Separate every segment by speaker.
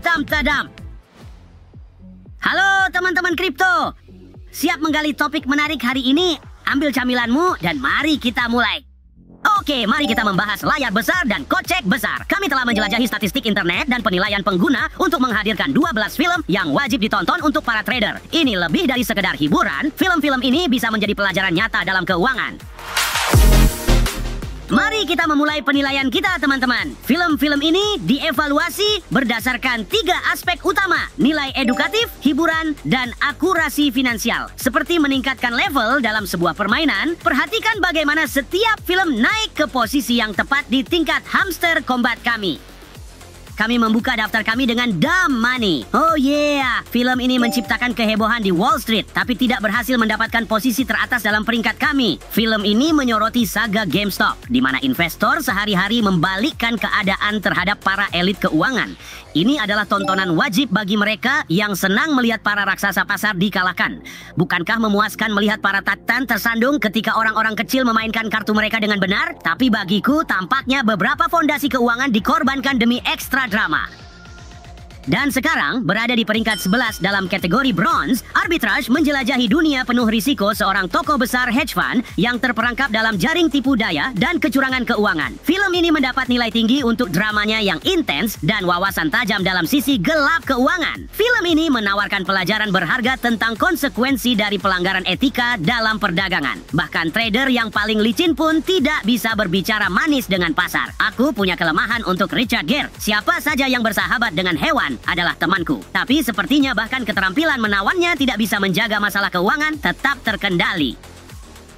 Speaker 1: hitam tadam. Halo teman-teman kripto. Siap menggali topik menarik hari ini? Ambil camilanmu dan mari kita mulai. Oke, mari kita membahas layar besar dan kocek besar. Kami telah menjelajahi statistik internet dan penilaian pengguna untuk menghadirkan 12 film yang wajib ditonton untuk para trader. Ini lebih dari sekedar hiburan. Film-film ini bisa menjadi pelajaran nyata dalam keuangan. Mari kita memulai penilaian kita, teman-teman. Film-film ini dievaluasi berdasarkan 3 aspek utama: nilai edukatif, hiburan, dan akurasi finansial. Seperti meningkatkan level dalam sebuah permainan, perhatikan bagaimana setiap film naik ke posisi yang tepat di tingkat hamster combat kami. Kami membuka daftar kami dengan Dumb Money. Oh yeah, film ini menciptakan kehebohan di Wall Street, tapi tidak berhasil mendapatkan posisi teratas dalam peringkat kami. Film ini menyoroti saga GameStop, di mana investor sehari-hari membalikkan keadaan terhadap para elit keuangan. Ini adalah tontonan wajib bagi mereka yang senang melihat para raksasa pasar dikalahkan. Bukankah memuaskan melihat para titan tersandung ketika orang-orang kecil memainkan kartu mereka dengan benar? Tapi bagiku, tampaknya beberapa fondasi keuangan dikorbankan demi ekstra drama. Dan sekarang berada di peringkat 11 dalam kategori bronze, Arbitrage menjelajahi dunia penuh risiko seorang tokoh besar hedge fund yang terperangkap dalam jaring tipu daya dan kecurangan keuangan. Film ini mendapat nilai tinggi untuk dramanya yang intens dan wawasan tajam dalam sisi gelap keuangan. Film ini menawarkan pelajaran berharga tentang konsekuensi dari pelanggaran etika dalam perdagangan. Bahkan trader yang paling licin pun tidak bisa berbicara manis dengan pasar. Aku punya kelemahan untuk Richard Gere. Siapa saja yang bersahabat dengan hewan adalah temanku. Tapi sepertinya bahkan keterampilan menawannya tidak bisa menjaga masalah keuangan tetap terkendali.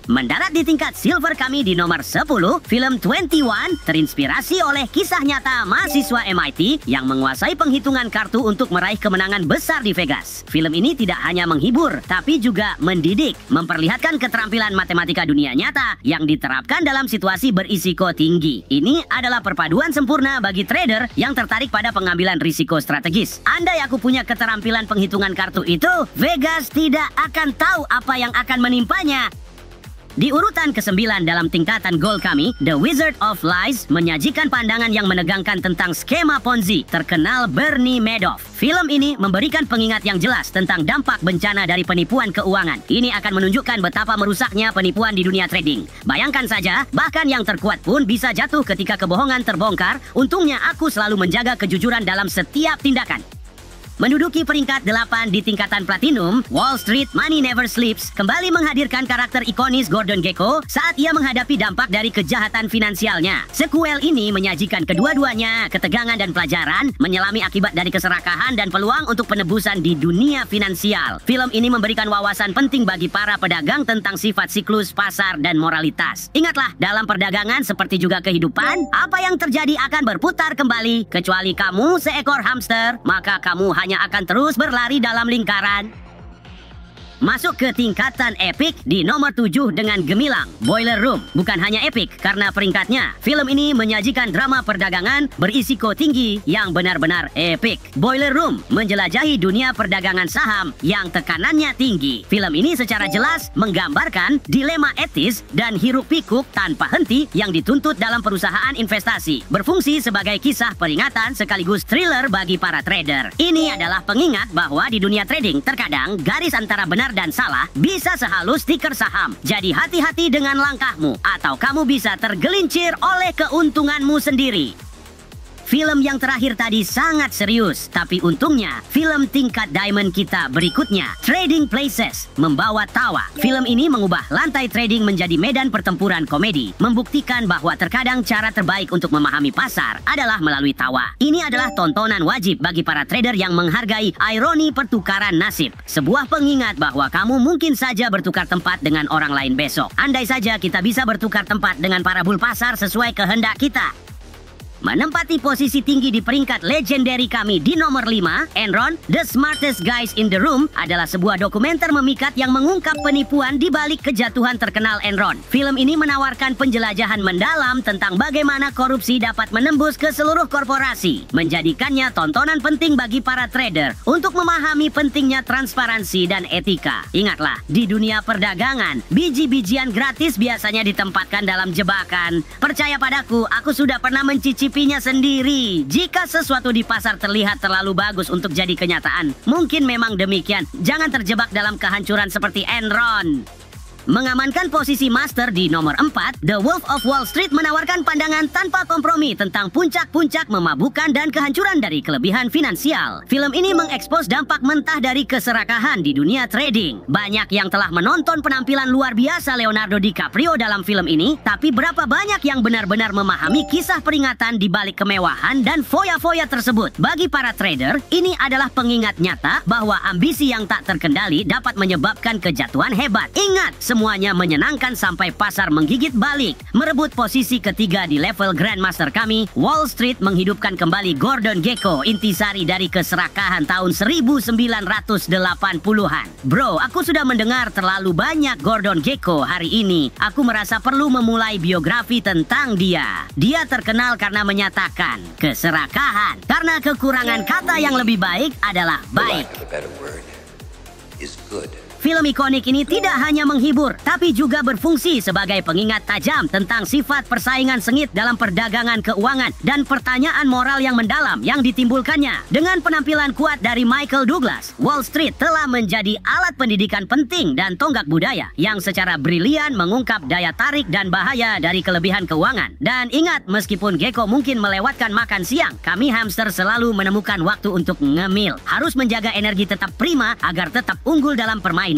Speaker 1: Mendarat di tingkat silver kami di nomor 10, film 21 terinspirasi oleh kisah nyata mahasiswa MIT yang menguasai penghitungan kartu untuk meraih kemenangan besar di Vegas. Film ini tidak hanya menghibur, tapi juga mendidik, memperlihatkan keterampilan matematika dunia nyata yang diterapkan dalam situasi berisiko tinggi. Ini adalah perpaduan sempurna bagi trader yang tertarik pada pengambilan risiko strategis. Andai aku punya keterampilan penghitungan kartu itu, Vegas tidak akan tahu apa yang akan menimpanya. Di urutan ke-9 dalam tingkatan gold kami, The Wizard of Lies menyajikan pandangan yang menegangkan tentang skema Ponzi terkenal Bernie Madoff. Film ini memberikan pengingat yang jelas tentang dampak bencana dari penipuan keuangan. Ini akan menunjukkan betapa merusaknya penipuan di dunia trading. Bayangkan saja, bahkan yang terkuat pun bisa jatuh ketika kebohongan terbongkar. Untungnya aku selalu menjaga kejujuran dalam setiap tindakan. Menduduki peringkat 8 di tingkatan platinum, Wall Street Money Never Sleeps kembali menghadirkan karakter ikonis Gordon Gekko saat ia menghadapi dampak dari kejahatan finansialnya. Sequel ini menyajikan kedua-duanya ketegangan dan pelajaran, menyelami akibat dari keserakahan dan peluang untuk penebusan di dunia finansial. Film ini memberikan wawasan penting bagi para pedagang tentang sifat siklus pasar dan moralitas. Ingatlah, dalam perdagangan seperti juga kehidupan, apa yang terjadi akan berputar kembali. Kecuali kamu seekor hamster, maka kamu hanya akan terus berlari dalam lingkaran. Masuk ke tingkatan epic di nomor 7 dengan gemilang, Boiler Room. Bukan hanya epic karena peringkatnya. Film ini menyajikan drama perdagangan berisiko tinggi yang benar-benar epic. Boiler Room menjelajahi dunia perdagangan saham yang tekanannya tinggi. Film ini secara jelas menggambarkan dilema etis dan hiruk-pikuk tanpa henti yang dituntut dalam perusahaan investasi. Berfungsi sebagai kisah peringatan sekaligus thriller bagi para trader. Ini adalah pengingat bahwa di dunia trading terkadang garis antara benar dan salah bisa sehalus stiker saham. Jadi hati-hati dengan langkahmu atau kamu bisa tergelincir oleh keuntunganmu sendiri. Film yang terakhir tadi sangat serius, tapi untungnya film tingkat diamond kita berikutnya, Trading Places, membawa tawa. Film ini mengubah lantai trading menjadi medan pertempuran komedi, membuktikan bahwa terkadang cara terbaik untuk memahami pasar adalah melalui tawa. Ini adalah tontonan wajib bagi para trader yang menghargai ironi pertukaran nasib. Sebuah pengingat bahwa kamu mungkin saja bertukar tempat dengan orang lain besok. Andai saja kita bisa bertukar tempat dengan para bull pasar sesuai kehendak kita. Menempati posisi tinggi di peringkat legendary kami di nomor 5, Enron, The Smartest Guys in the Room adalah sebuah dokumenter memikat yang mengungkap penipuan di balik kejatuhan terkenal Enron. Film ini menawarkan penjelajahan mendalam tentang bagaimana korupsi dapat menembus ke seluruh korporasi, menjadikannya tontonan penting bagi para trader untuk memahami pentingnya transparansi dan etika. Ingatlah, di dunia perdagangan, biji-bijian gratis biasanya ditempatkan dalam jebakan. Percaya padaku, aku sudah pernah mencicipi mimpinya sendiri. Jika sesuatu di pasar terlihat terlalu bagus untuk jadi kenyataan, mungkin memang demikian. Jangan terjebak dalam kehancuran seperti Enron. Mengamankan posisi master di nomor 4, The Wolf of Wall Street menawarkan pandangan tanpa kompromi tentang puncak-puncak memabukkan dan kehancuran dari kelebihan finansial. Film ini mengekspos dampak mentah dari keserakahan di dunia trading. Banyak yang telah menonton penampilan luar biasa Leonardo DiCaprio dalam film ini, tapi berapa banyak yang benar-benar memahami kisah peringatan di balik kemewahan dan foya-foya tersebut? Bagi para trader, ini adalah pengingat nyata bahwa ambisi yang tak terkendali dapat menyebabkan kejatuhan hebat. Ingat, semuanya menyenangkan sampai pasar menggigit balik. Merebut posisi ketiga di level Grandmaster kami, Wall Street menghidupkan kembali Gordon Gekko, intisari dari keserakahan tahun 1980-an. Bro, aku sudah mendengar terlalu banyak Gordon Gekko hari ini. Aku merasa perlu memulai biografi tentang dia. Dia terkenal karena menyatakan keserakahan karena kekurangan kata yang lebih baik adalah baik. Film ikonik ini tidak hanya menghibur, tapi juga berfungsi sebagai pengingat tajam tentang sifat persaingan sengit dalam perdagangan keuangan dan pertanyaan moral yang mendalam yang ditimbulkannya. Dengan penampilan kuat dari Michael Douglas, Wall Street telah menjadi alat pendidikan penting dan tonggak budaya yang secara brilian mengungkap daya tarik dan bahaya dari kelebihan keuangan. Dan ingat, meskipun Gekko mungkin melewatkan makan siang, kami hamster selalu menemukan waktu untuk ngemil. Harus menjaga energi tetap prima agar tetap unggul dalam permainan.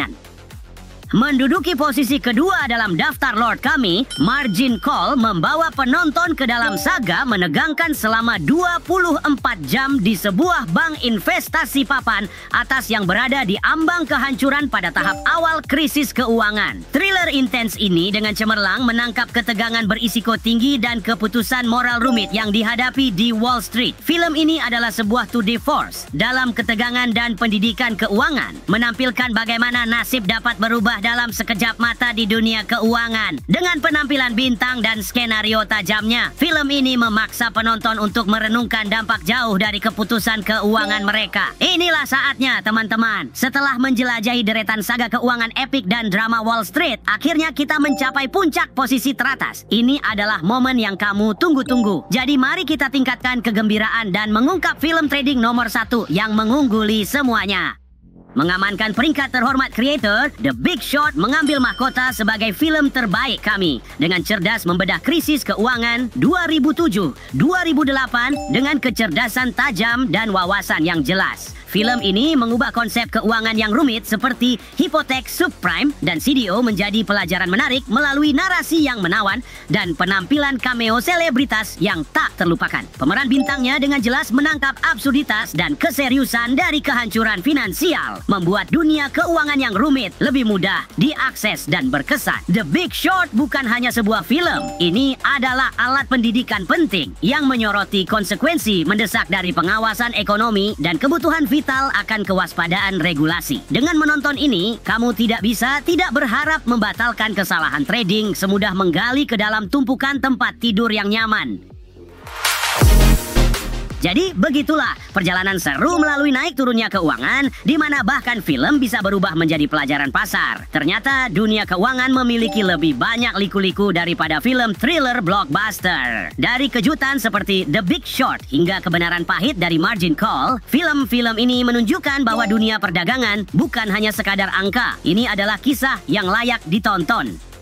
Speaker 1: Menduduki posisi kedua dalam daftar Lord kami, Margin Call membawa penonton ke dalam saga menegangkan selama 24 jam di sebuah bank investasi papan atas yang berada di ambang kehancuran pada tahap awal krisis keuangan. Thriller intens ini dengan cemerlang menangkap ketegangan berisiko tinggi dan keputusan moral rumit yang dihadapi di Wall Street. Film ini adalah sebuah tour de force dalam ketegangan dan pendidikan keuangan, menampilkan bagaimana nasib dapat berubah dalam sekejap mata di dunia keuangan. Dengan penampilan bintang dan skenario tajamnya, film ini memaksa penonton untuk merenungkan dampak jauh dari keputusan keuangan mereka. Inilah saatnya, teman-teman. Setelah menjelajahi deretan saga keuangan epik dan drama Wall Street, akhirnya kita mencapai puncak posisi teratas. Ini adalah momen yang kamu tunggu-tunggu. Jadi mari kita tingkatkan kegembiraan dan mengungkap film trading nomor 1 yang mengungguli semuanya. Mengamankan peringkat terhormat kreator, The Big Short mengambil mahkota sebagai film terbaik kami dengan cerdas membedah krisis keuangan 2007-2008 dengan kecerdasan tajam dan wawasan yang jelas. Film ini mengubah konsep keuangan yang rumit seperti hipotek subprime dan CDO menjadi pelajaran menarik melalui narasi yang menawan dan penampilan cameo selebritas yang tak terlupakan. Pemeran bintangnya dengan jelas menangkap absurditas dan keseriusan dari kehancuran finansial, membuat dunia keuangan yang rumit lebih mudah diakses dan berkesan. The Big Short bukan hanya sebuah film, ini adalah alat pendidikan penting yang menyoroti konsekuensi mendesak dari pengawasan ekonomi dan kebutuhan vital akan kewaspadaan regulasi. Dengan menonton ini, kamu tidak berharap membatalkan kesalahan trading semudah menggali ke dalam tumpukan tempat tidur yang nyaman. Jadi begitulah perjalanan seru melalui naik turunnya keuangan, di mana bahkan film bisa berubah menjadi pelajaran pasar. Ternyata dunia keuangan memiliki lebih banyak liku-liku daripada film thriller blockbuster. Dari kejutan seperti The Big Short hingga kebenaran pahit dari Margin Call, film-film ini menunjukkan bahwa dunia perdagangan bukan hanya sekadar angka. Ini adalah kisah yang layak ditonton.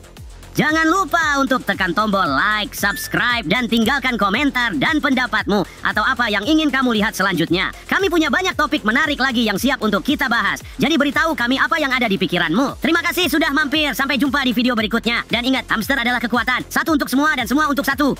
Speaker 1: Jangan lupa untuk tekan tombol like, subscribe, dan tinggalkan komentar dan pendapatmu atau apa yang ingin kamu lihat selanjutnya. Kami punya banyak topik menarik lagi yang siap untuk kita bahas. Jadi beritahu kami apa yang ada di pikiranmu. Terima kasih sudah mampir. Sampai jumpa di video berikutnya. Dan ingat, hamster adalah kekuatan. Satu untuk semua dan semua untuk satu.